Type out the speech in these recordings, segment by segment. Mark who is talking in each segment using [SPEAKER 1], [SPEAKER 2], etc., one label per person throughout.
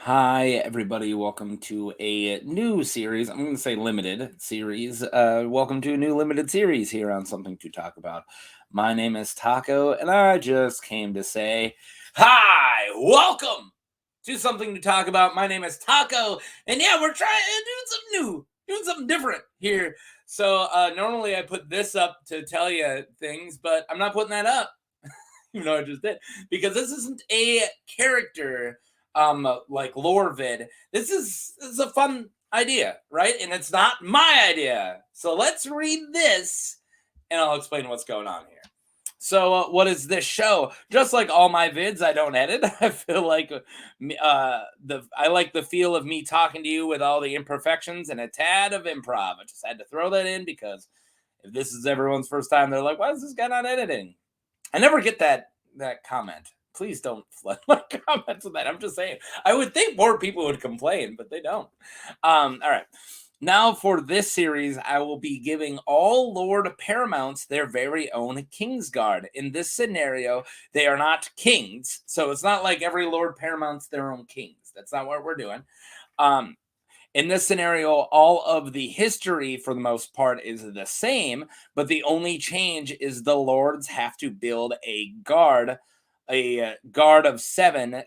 [SPEAKER 1] Hi, everybody. Welcome to a new series. I'm going to say limited series. Welcome to a new limited series here on Something to Talk About. My name is Taco, and I just came to say, hi, welcome to Something to Talk About. My name is Taco, and yeah, we're trying to do something new, doing something different here. So, normally I put this up to tell you things, but I'm not putting that up, even though I just did, because this isn't a character like lore vid. This is a fun idea, right? And it's not my idea. So let's read this and I'll explain what's going on here. So what is this show? Just like all my vids, I don't edit. I feel like I like the feel of me talking to you with all the imperfections and a tad of improv. I just had to throw that in because if this is everyone's first time, they're like, why is this guy not editing? I never get that comment. Please don't flood my comments with that. I'm just saying. I would think more people would complain, but they don't. All right. Now for this series, I will be giving all Lord Paramounts their very own Kingsguard. In this scenario, they are not kings, so it's not like every Lord Paramount's their own kings. That's not what we're doing. Um, in this scenario, all of the history for the most part is the same, but the only change is the lords have to build a guard of seven,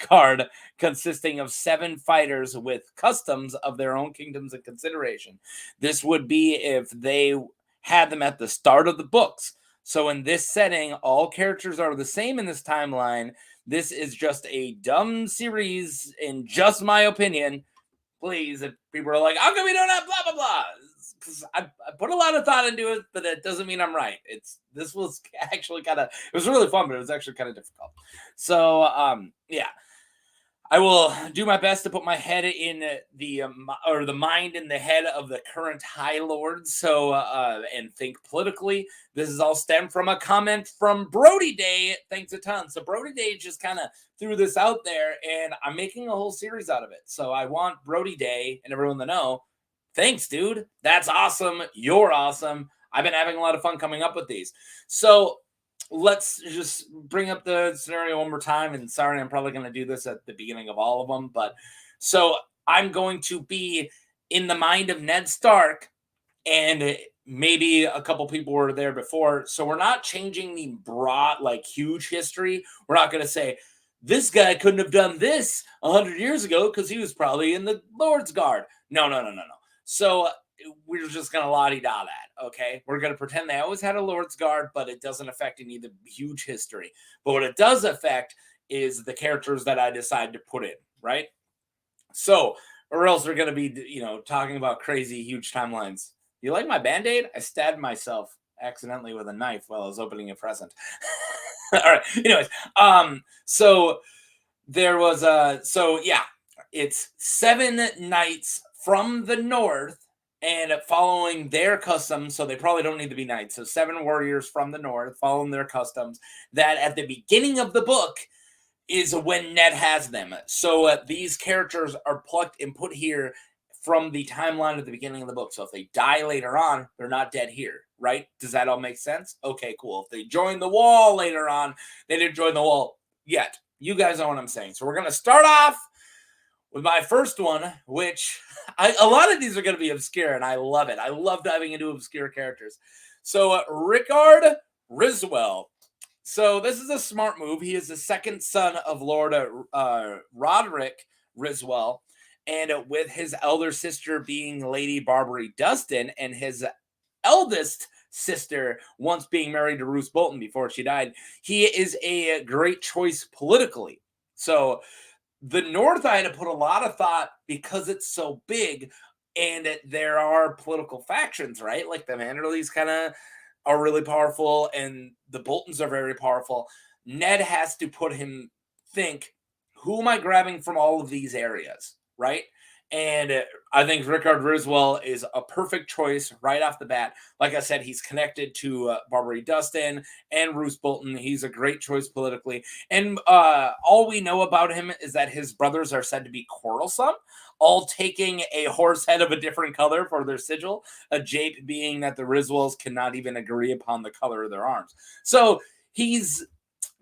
[SPEAKER 1] guard consisting of 7 fighters with customs of their own kingdoms in consideration. This would be if they had them at the start of the books. So in this setting, all characters are the same in this timeline. This is just a dumb series, in just my opinion. Please, if people are like, how come we don't have blah blah blah? Because I put a lot of thought into it, but that doesn't mean I'm right. This was actually kind of, it was really fun, but it was actually kind of difficult. So yeah, I will do my best to put my head in or the mind in the head of the current High Lord. So and think politically. This is all stemmed from a comment from Brodyday. Thanks a ton. So Brodyday just kind of threw this out there, and I'm making a whole series out of it. So I want Brodyday and everyone to know, thanks, dude. That's awesome. You're awesome. I've been having a lot of fun coming up with these. So let's just bring up the scenario one more time. And sorry, I'm probably going to do this at the beginning of all of them. But so I'm going to be in the mind of Ned Stark, and maybe a couple people were there before. So we're not changing the broad, like huge history. We're not going to say, this guy couldn't have done this 100 years ago because he was probably in the Lord's Guard. No, no, no, no, no. So we're just going to la-di-da that, okay? We're going to pretend they always had a Lord's Guard, but it doesn't affect any of the huge history. But what it does affect is the characters that I decide to put in, right? So, or else we're going to be, talking about crazy, huge timelines. You like my Band-Aid? I stabbed myself accidentally with a knife while I was opening a present. All right. Anyways, so there was yeah, it's 7 knights from the north and following their customs. So they probably don't need to be knights. So 7 warriors from the north following their customs. That at the beginning of the book is when Ned has them. So these characters are plucked and put here from the timeline at the beginning of the book. So if they die later on, they're not dead here, right? Does that all make sense? Okay, cool. If they join the wall later on, they didn't join the wall yet. You guys know what I'm saying. So we're going to start off with my first one, which a lot of these are going to be obscure, and I love it. I love diving into obscure characters. So Rickard Ryswell. So this is a smart move. He is the second son of Lord Roderick Ryswell, and with his elder sister being Lady Barbary Dustin, and his eldest sister once being married to Roose Bolton before she died. He is a great choice politically. So the North, I had to put a lot of thought because it's so big and there are political factions, right? Like the Manderleys kind of are really powerful and the Boltons are very powerful. Ned has to put him think, who am I grabbing from all of these areas, right? And I think Rickard Ryswell is a perfect choice right off the bat. Like I said, he's connected to Barbary Dustin and Roose Bolton. He's a great choice politically. And all we know about him is that his brothers are said to be quarrelsome, all taking a horse head of a different color for their sigil, a jape being that the Ryswells cannot even agree upon the color of their arms. So he's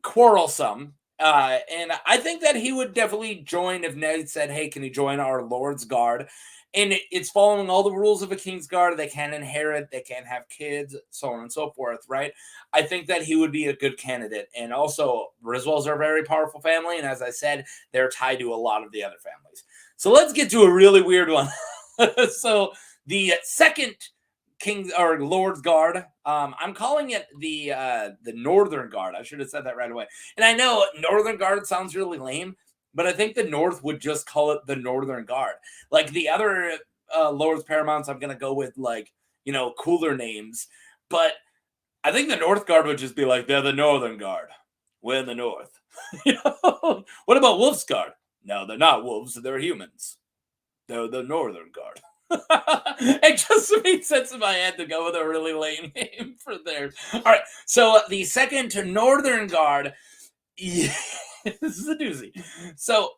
[SPEAKER 1] quarrelsome. And I think that he would definitely join if Ned said, hey, can you join our Lord's Guard? And it's following all the rules of a Kingsguard. They can't inherit, they can't have kids, so on and so forth, right? I think that he would be a good candidate. And also, Ryswells are a very powerful family. And as I said, they're tied to a lot of the other families. So let's get to a really weird one. So the second King or Lord's Guard, I'm calling it the Northern Guard. I should have said that right away. And I know Northern Guard sounds really lame, but I think the North would just call it the Northern Guard. Like the other Lords Paramounts, I'm gonna go with like, you know, cooler names. But I think the North Guard would just be like, they're the Northern Guard. We're in the North. You know? What about Wolf's Guard? No, they're not wolves, they're humans. They're the Northern Guard. It just made sense in my head to go with a really lame name for theirs. All right, so the second Northern Guard, yeah, this is a doozy. So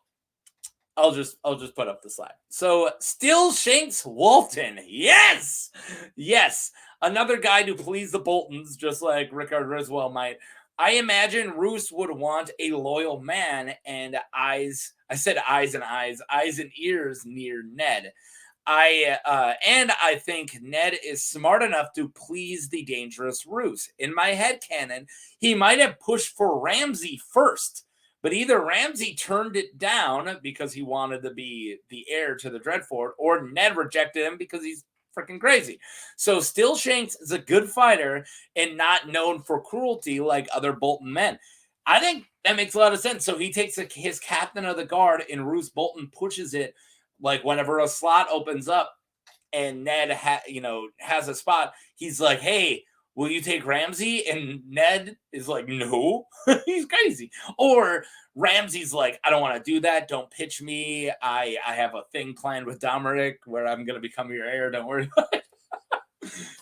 [SPEAKER 1] I'll just put up the slide. So Stillshanks Walton, yes, another guy to please the Boltons, just like Rickard Ryswell might. I imagine Roose would want a loyal man and eyes. I said eyes and ears near Ned. I think Ned is smart enough to please the dangerous Roose. In my headcanon, he might have pushed for Ramsay first, but either Ramsay turned it down because he wanted to be the heir to the Dreadfort, or Ned rejected him because he's freaking crazy. So Stillshanks is a good fighter and not known for cruelty like other Bolton men. I think that makes a lot of sense. So he takes his captain of the guard, and Roose Bolton pushes it. Like whenever a slot opens up and Ned has a spot, he's like, hey, will you take Ramsay? And Ned is like, no, he's crazy. Or Ramsay's like, I don't want to do that. Don't pitch me. I have a thing planned with Domeric where I'm going to become your heir. Don't worry about it.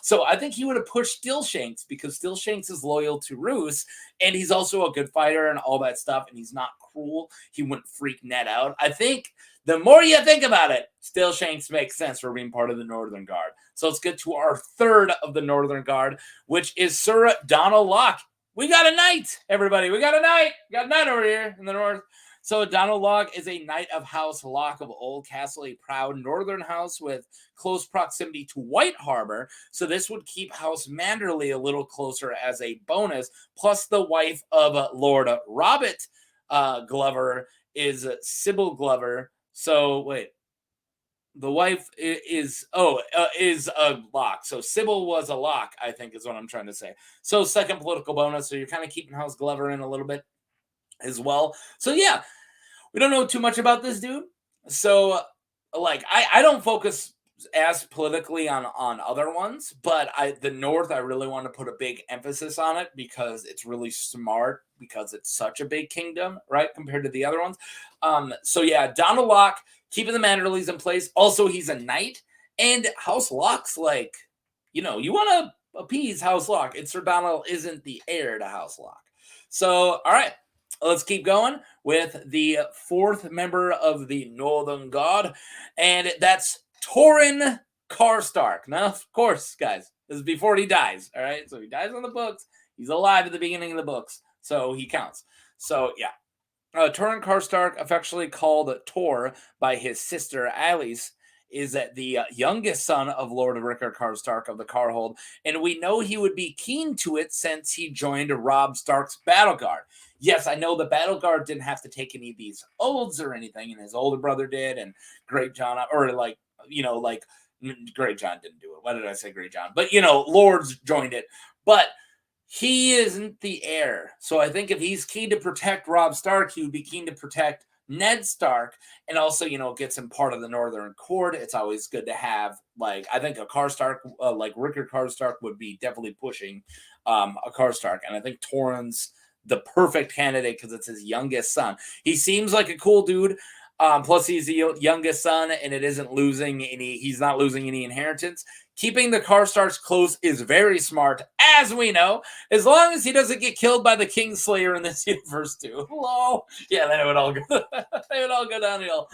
[SPEAKER 1] So I think he would have pushed Stillshanks because Stillshanks is loyal to Roose, and he's also a good fighter and all that stuff, and he's not cruel. He wouldn't freak Ned out. I think the more you think about it, Stillshanks makes sense for being part of the Northern Guard. So let's get to our third of the Northern Guard, which is Sir Donald Locke. We got a knight, everybody. We got a knight. We got a knight over here in the north. So Donald Locke is a knight of House Locke of Old Castle, a proud northern house with close proximity to White Harbor. So this would keep House Manderley a little closer as a bonus. Plus the wife of Lord Robert Glover is Sybil Glover. So wait, the wife is a Locke. So Sybil was a Locke, I think is what I'm trying to say. So second political bonus. So you're kind of keeping House Glover in a little bit as well. So yeah, we don't know too much about this dude. So like I don't focus as politically on other ones, but the North, I really want to put a big emphasis on it because it's really smart, because it's such a big kingdom, right, compared to the other ones. So yeah, Donald Locke, keeping the Manderleys in place. Also, he's a knight, and House Locke's like, you want to appease House Locke. It's Sir Donald isn't the heir to House Locke. So all right, let's keep going with the fourth member of the Northern Guard, and that's Torrhen Karstark. Now, of course, guys, this is before he dies, all right? So he dies on the books. He's alive at the beginning of the books, so he counts. So, yeah. Torrhen Karstark, affectionately called Tor by his sister Alice, is the youngest son of Lord Rickard Karstark of the Carhold, and we know he would be keen to it since he joined Robb Stark's battle guard. Yes, I know the battle guard didn't have to take any of these oaths or anything, and his older brother did, and Greyjoy, or like Greyjoy didn't do it. Why did I say Greyjoy? But, lords joined it. But he isn't the heir. So I think if he's keen to protect Robb Stark, he would be keen to protect Ned Stark, and also, gets him part of the Northern Court. It's always good to have, I think a Karstark, like Rickard Karstark would be definitely pushing a Karstark. And I think Torrhen's the perfect candidate because it's his youngest son. He seems like a cool dude. Plus, he's the youngest son, and he's not losing any inheritance. Keeping the Karstarks close is very smart, as we know, as long as he doesn't get killed by the Kingslayer in this universe too. Lol. Yeah, then it would all go downhill.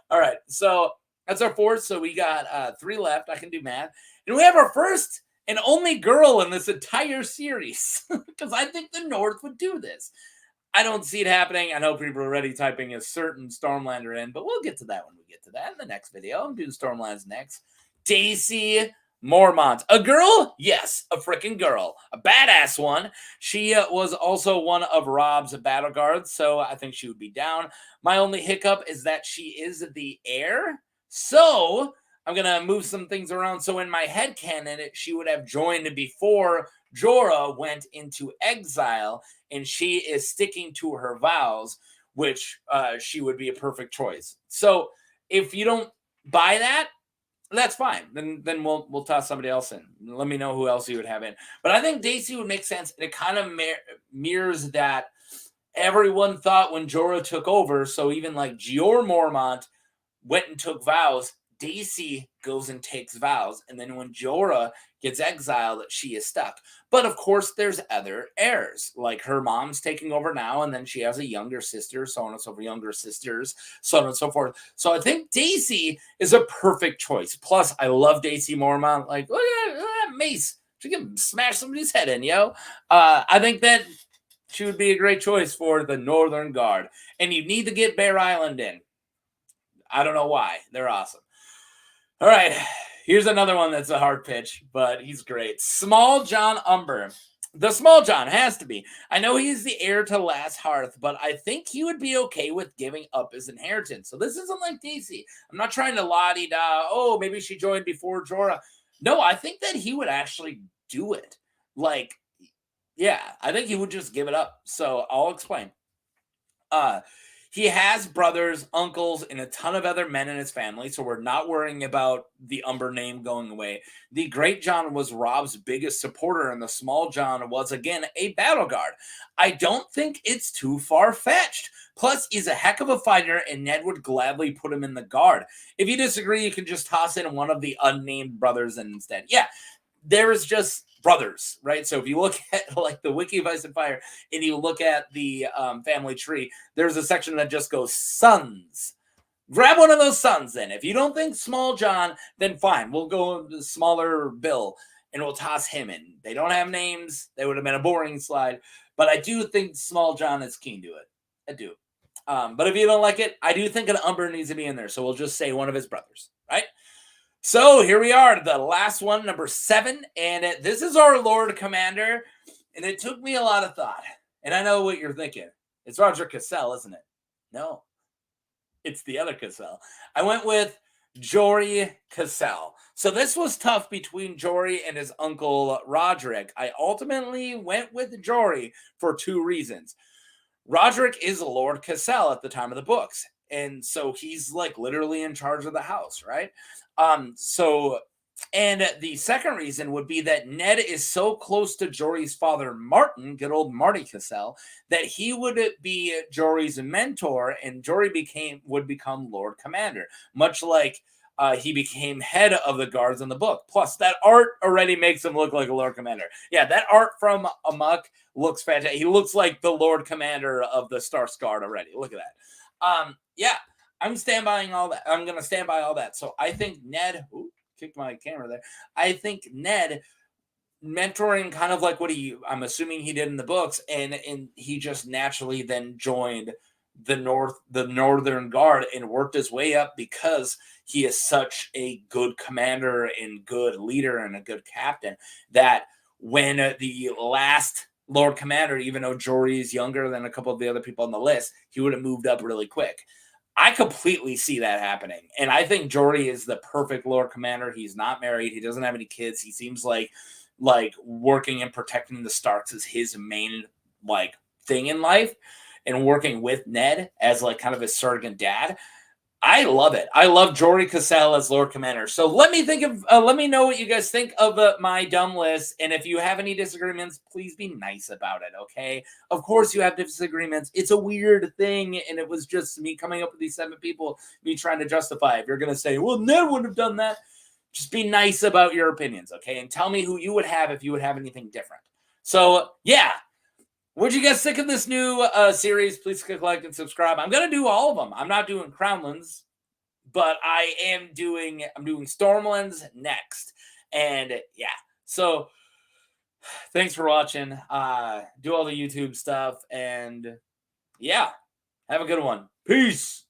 [SPEAKER 1] All right, so that's our fourth. So we got 3 left. I can do math. And we have our first and only girl in this entire series, because I think the North would do this. I don't see it happening. I know people are already typing a certain Stormlander in, but we'll get to that when we get to that in the next video. I'm doing Stormlands next. Daisy Mormont. A girl? Yes, a freaking girl. A badass one. She was also one of Rob's battle guards, so I think she would be down. My only hiccup is that she is the heir. So I'm going to move some things around. So in my headcanon, she would have joined before Jorah went into exile, and she is sticking to her vows, which she would be a perfect choice. So if you don't buy that, that's fine. Then we'll toss somebody else in. Let me know who else you would have in. But I think Daisy would make sense. It kind of mirrors that everyone thought when Jorah took over. So even like Jeor Mormont went and took vows, Daisy goes and takes vows. And then when Jorah gets exiled, she is stuck. But of course, there's other heirs. Like her mom's taking over now, and then she has a younger sister, so on and so forth, younger sisters, so on and so forth. So I think Daisy is a perfect choice. Plus, I love Daisy Mormont. Like, look at that mace. She can smash somebody's head in, yo. I think that she would be a great choice for the Northern Guard. And you need to get Bear Island in. I don't know why. They're awesome. All right. Here's another one that's a hard pitch, but he's great. Small John Umber. The Small John has to be. I know he's the heir to Last Hearth, but I think he would be okay with giving up his inheritance. So this isn't like Daisy. I'm not trying to la-di-da, oh, maybe she joined before Jorah. No, I think that he would actually do it. Like, yeah, I think he would just give it up. So I'll explain. He has brothers, uncles, and a ton of other men in his family, so we're not worrying about the Umber name going away. The Great John was Rob's biggest supporter, and the Small John was, again, a battle guard. I don't think it's too far-fetched. Plus, he's a heck of a fighter, and Ned would gladly put him in the guard. If you disagree, you can just toss in one of the unnamed brothers instead. Yeah, there is just brothers, right? So if you look at like the Wiki of Ice and Fire and you look at the family tree, there's a section that just goes sons. Grab one of those sons then. If you don't think Small John, then fine. We'll go smaller Bill and we'll toss him in. They don't have names. They would have been a boring slide. But I do think Small John is keen to it. I do. But if you don't like it, I do think an Umber needs to be in there. So we'll just say one of his brothers, right? So here we are, the last one, number 7, and this is our Lord Commander, and it took me a lot of thought, and I know what you're thinking. It's Roger Cassel, isn't it? No, it's the other Cassel. I went with Jory Cassel. So this was tough between Jory and his uncle Roderick. I ultimately went with Jory for 2 reasons. Roderick is Lord Cassel at the time of the books, and so he's like literally in charge of the house, right? And the second reason would be that Ned is so close to Jory's father, Martin, good old Marty Cassel, that he would be Jory's mentor, and Jory would become Lord Commander, much like he became head of the guards in the book. Plus, that art already makes him look like a Lord Commander. Yeah, that art from Amok looks fantastic. He looks like the Lord Commander of the Stark Guard already. Look at that. Yeah. I'm stand by all that. I'm going to stand by all that. So I think Ned, kicked my camera there. I think Ned mentoring kind of like what I'm assuming he did in the books, and he just naturally then joined the Northern Guard and worked his way up because he is such a good commander and good leader and a good captain that when the last Lord Commander, even though Jory is younger than a couple of the other people on the list, he would have moved up really quick. I completely see that happening. And I think Jory is the perfect Lord Commander. He's not married. He doesn't have any kids. He seems like working and protecting the Starks is his main like thing in life, and working with Ned as like kind of his surrogate dad. I love it. I love Jory Cassel as Lord Commander. So let me know what you guys think of my dumb list. And if you have any disagreements, please be nice about it, okay? Of course you have disagreements. It's a weird thing, and it was just me coming up with these 7 people, me trying to justify. If you're going to say, well, Ned wouldn't have done that, just be nice about your opinions, okay? And tell me who you would have if you would have anything different. So, yeah. What'd you guys think of this new series? Please click like and subscribe. I'm going to do all of them. I'm not doing Crownlands, but I'm doing Stormlands next. And yeah, so thanks for watching. Do all the YouTube stuff, and yeah, have a good one. Peace.